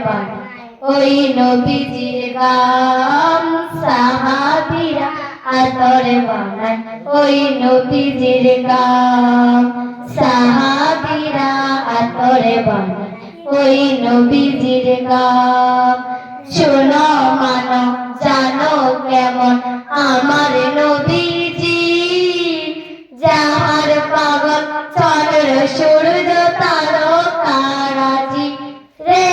বানায় ওই নবীজির গান সাহাবীরা আতরে বানায় ওই নবীজির গান সাহাবীরা আতরে বানায় ওই নবীজির গান শোনো মানো জানো কেমন আমার নবীজি যাহার পাগল চন্দ্র সূর্য তারকারাজি রে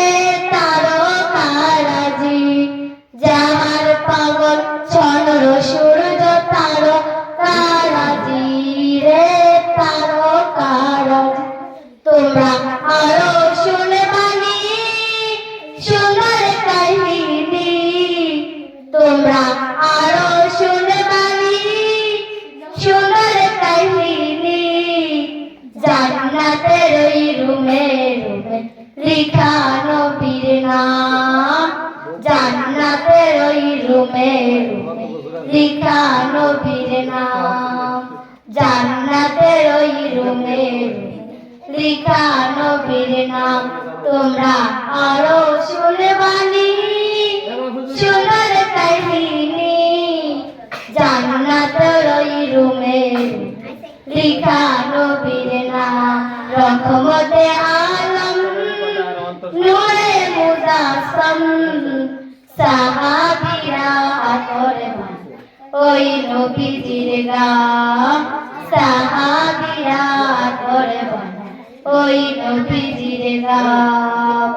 তারকারাজি যাহার পাগল চন্দ্র সূর্য তারকারাজি রে তারকারাজি তোমরা আরো শুনবানি সোনার কাহিনী তোমরা আরো শুনবানি সোনার কাহিনী জান্নাতের ওই রুমে রুমে লিখা নবীর নাম জান্নাতের ওই রুমে রুমে লিখা নবীর নাম জান্নাতের ওই রুমে লিখা নবীর নাম তোমরা আরো শুনবানি সোনার কাহিনী জান্নাতের ওই রুমে লিখা নবীর নাম রহমতে আলম নূরে মুজাসসাম সাহাবীরা আতরে বানায় ওই নবীজির গান সাহাবীরা আতরে বানায় ওই নবীজির গান।